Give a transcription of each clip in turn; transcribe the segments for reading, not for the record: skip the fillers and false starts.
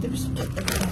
Terus sikit lagi.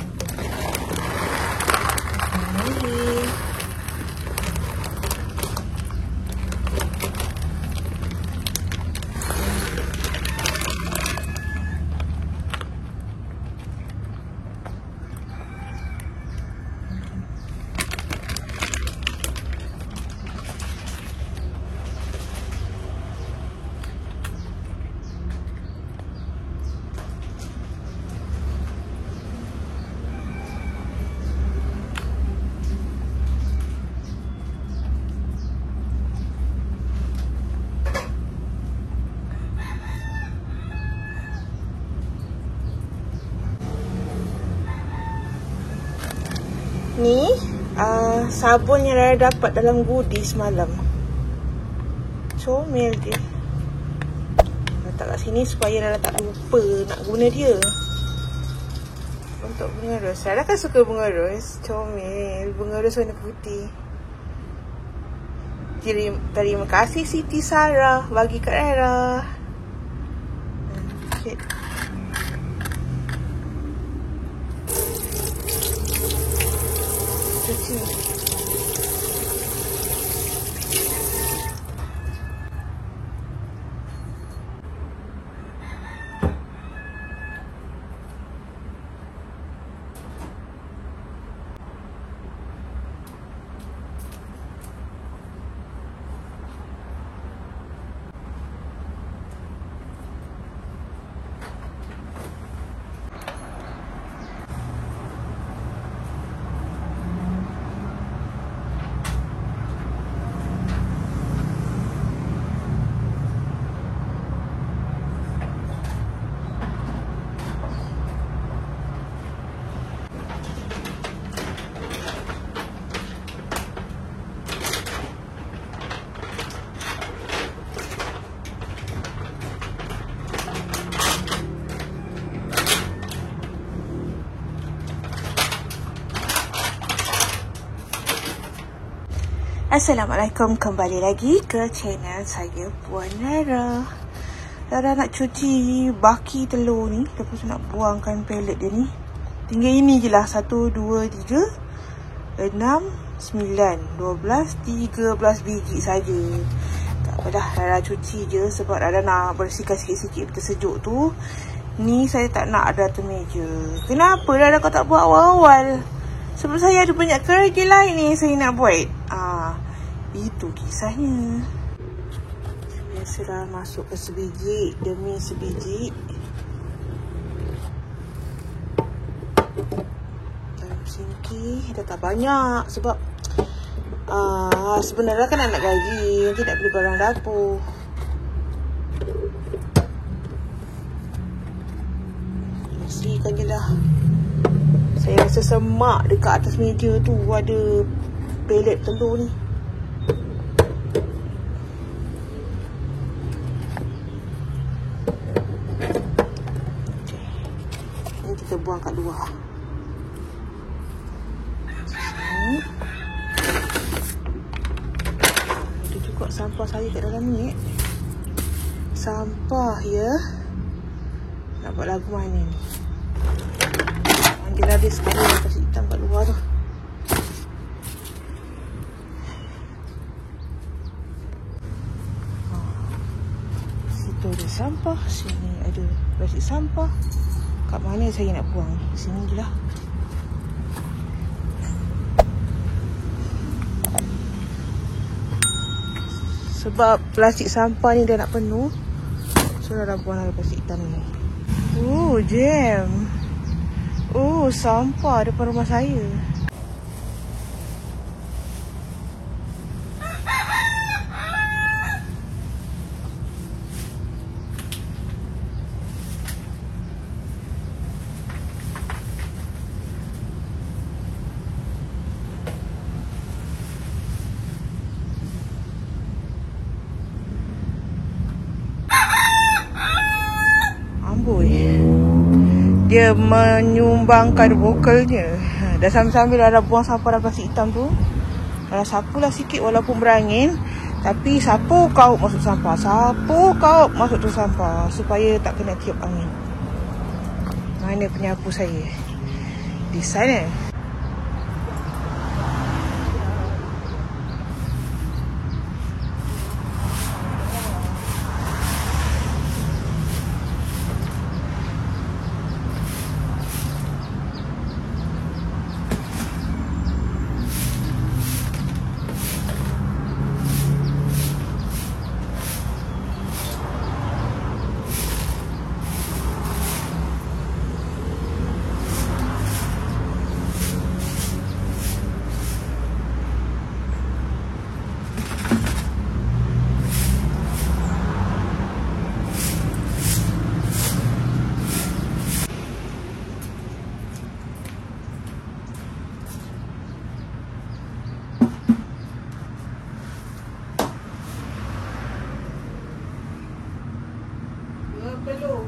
Ni sabun yang Rara dapat dalam goodie semalam. Comel dia. Letak kat sini supaya Rara tak lupa nak guna dia. Untuk bunga ros. Rara kan suka bunga ros. Comel. Bunga ros warna putih. Terima kasih Siti Sarah bagi kat Rara. Okay. Assalamualaikum, kembali lagi ke channel saya Puan Rara. Rara nak cuci baki telur ni. Lepas tu nak buangkan pellet dia ni. Tinggal ini je lah. 1, 2, 3, 6, 9, 12, 13 biji saja. Tak apa dah, Rara cuci je. Sebab Rara nak bersihkan sikit-sikit betul sejuk tu. Ni saya tak nak ada atas meja. Kenapa Rara kau tak buat awal-awal? Sebab saya ada banyak kerja lain ni saya nak buat. Itu kisahnya. Biasalah masuk ke sebiji demi sebiji. Dalam sinki dah tak banyak. Sebab sebenarnya kan anak gaji. Nanti nak beli barang dapur. Bersihkan je lah. Saya rasa semak dekat atas meja tu ada pellet telur ni. Ini kita buang kat luar. Ada juga sampah saya kat dalam ni. Sampah ya. Nak buat lagu mana ni? Dia ada sekali yang kasih hitam kat luar tu. Situ ada sampah. Sini ada plastik sampah. Kat mana saya nak buang? Sini je lah. Sebab plastik sampah ni dah nak penuh. So dah buang dalam plastik hitam ni. Jam. Sampah depan rumah saya. Amboi. Dia menyumbangkan vokalnya. Dah sambil-sambil ada buang sampah dalam plastik hitam tu. Rara sapulah sikit walaupun berangin. Tapi sapu kau masuk sampah. Sapu kau masuk tu sampah. Supaya tak kena tiup angin. Mana penyapu saya? Di sana. Belum.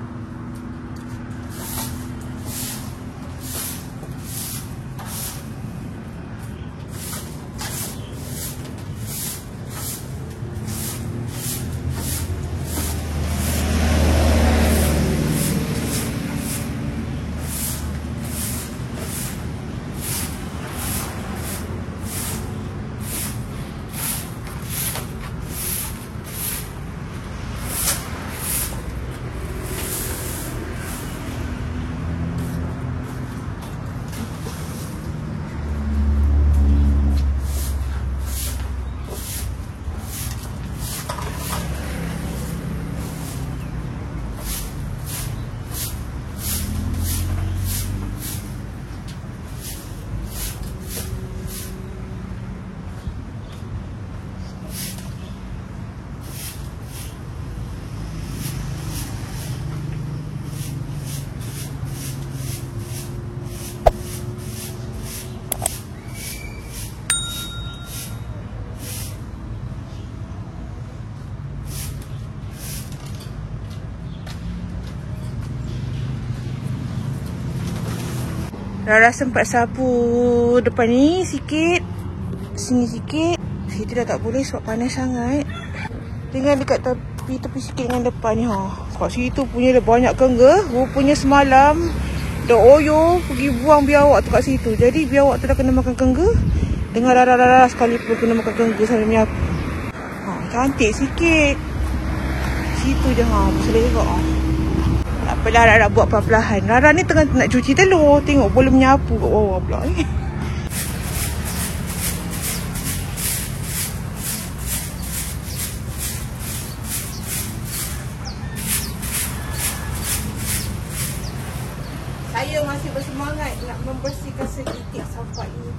Rara sempat sapu depan ni sikit. Sini sikit. Situ dah tak boleh sebab panas sangat. Tinggal dekat tepi sikit dengan depan ni. Kat situ punya dah banyak kengga. Rupanya semalam dah Oyo pergi buang biawak tu kat situ. Jadi biawak tu dah kena makan kengga. Dengan Rara sekali pun kena makan kengga sambil menyapu. Cantik sikit. Situ je boleh tengok. Tak apalah, Rara buat perlahan-lahan. Rara ni tengah nak cuci telur. Tengok boleh menyapu kat bawah pula ni. Saya masih bersemangat nak membersihkan sedikit sampah ini.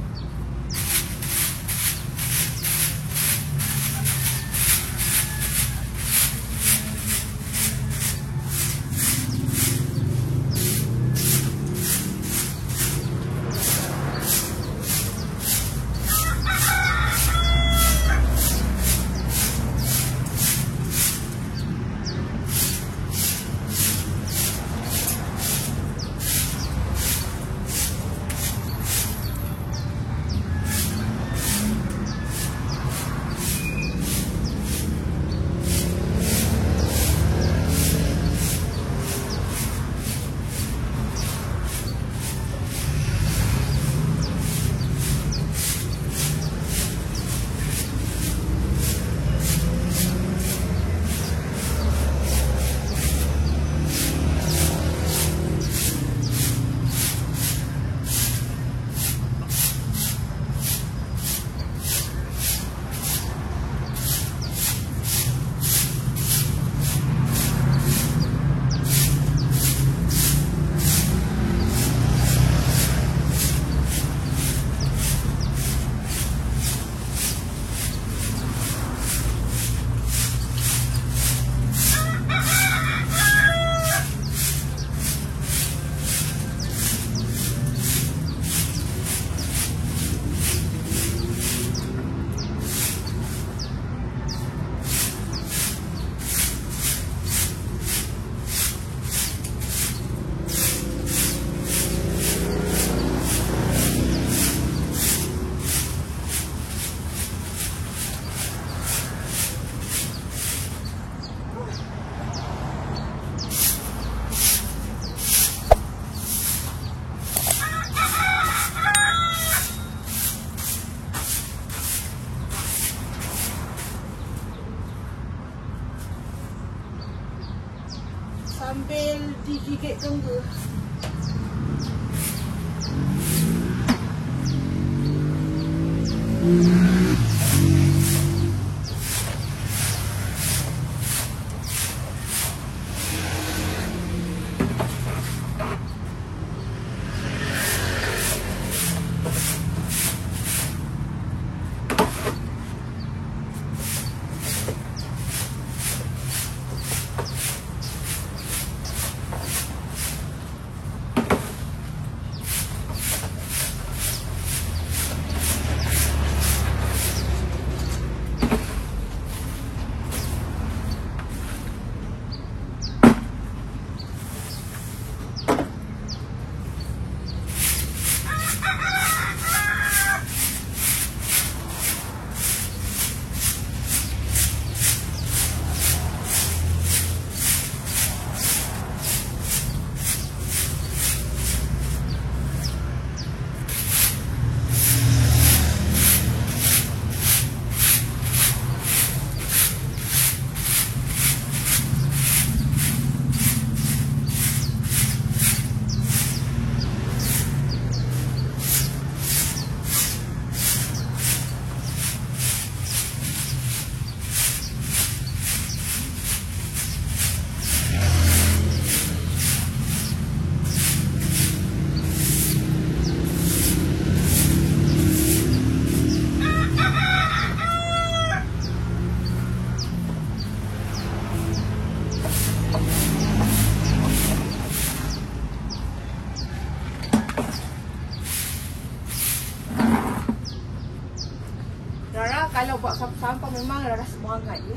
gate tunggu. Rara kalau buat sampah memang Rara semangat je.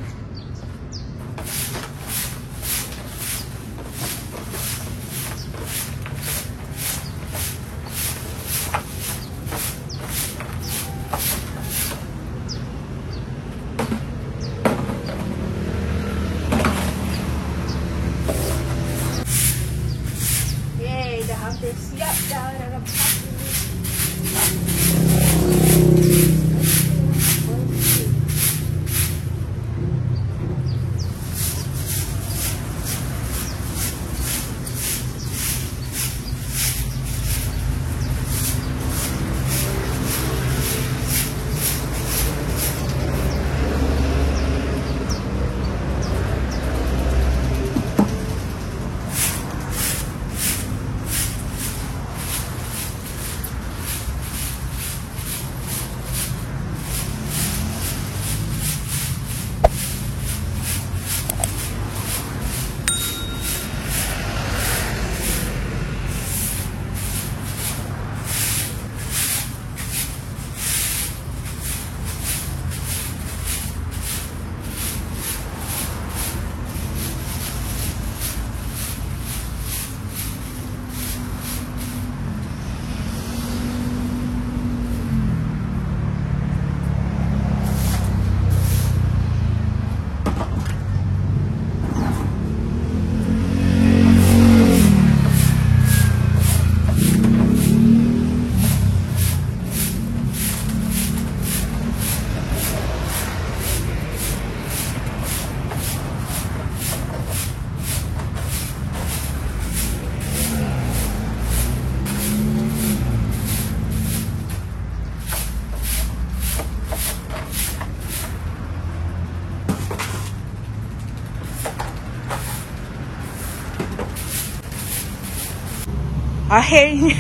Yeay, dah hampir siap dah Rara bersapu. Akhirnya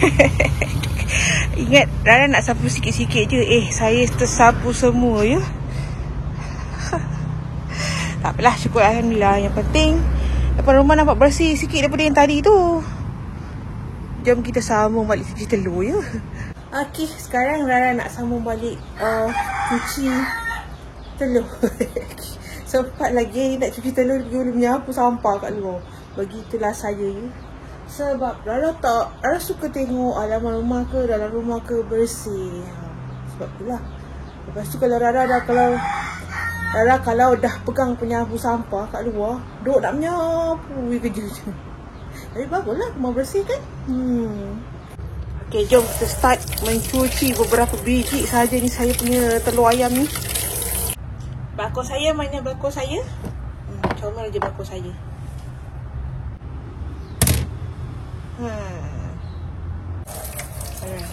ingat Rara nak sapu sikit-sikit je. Saya tersapu semua ya. Tak apalah, syukur alhamdulillah. Yang penting depan rumah nampak bersih sikit daripada yang tadi tu. Jom kita sambung balik cuci telur ya. Okey, sekarang Rara nak sambung balik cuci telur. Sempat lagi nak cuci telur, pergi menyapu sampah kat luar. Begitulah saya ya. Sebab Rara suka tengok halaman rumah ke, dalam rumah ke bersih. Sebab itulah. Lepas tu kalau Rara kalau dah pegang penyapu sampah kat luar, duk nak menyapu kerja je. Tapi baguslah, rumah bersih kan. Okay, jom kita start mencuci beberapa biji saja ni saya punya telur ayam ni. Bakul saya, mana bakul saya? Comel je bakul saya.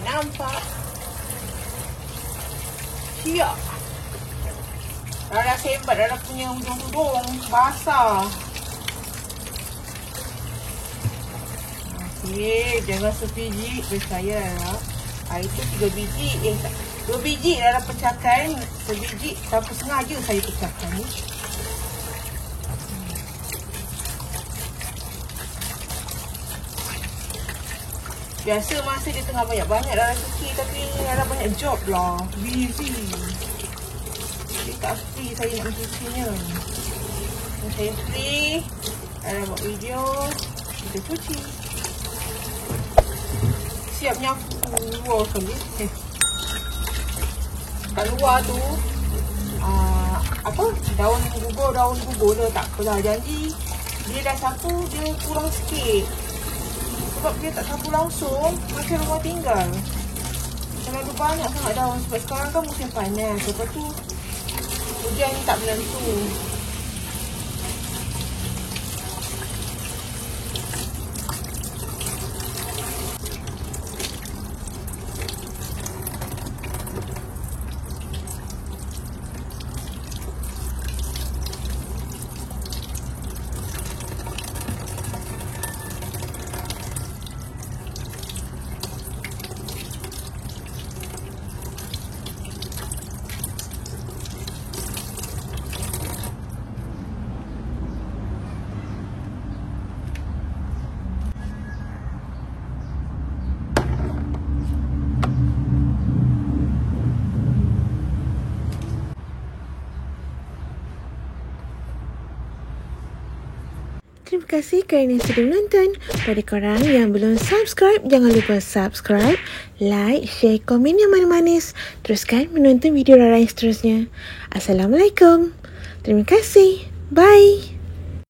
Nampak? Siap. Rara sembat Rara punya ujung-ujung basah. Okey, jangan sebiji percaya Rara. Itu 3 biji. 2 biji Rara pecahkan. Sebiji tanpa sengaja saya pecahkan ni. Biasa masa dia tengah banyak-banyak Rara cuci, tapi Rara banyak job lah. Busy. Jadi tak free saya nak mencucinya. Saya free, Rara buat video, kita cuci. Siap nyapu. Wow, sekali. Kat luar tu daun gugur tu tak apalah, janji dia dah sapu, dia kurang sikit. Sebab dia tak sapu langsung, macam rumah tinggal. Terlalu banyak sangat daun. Sebab sekarang kan musim panas. Lepas tu hujan ni tak menentu. Terima kasih kerana sudah menonton. Pada korang yang belum subscribe, jangan lupa subscribe, like, share, komen yang manis-manis. Teruskan menonton video Rara yang seterusnya. Assalamualaikum. Terima kasih. Bye.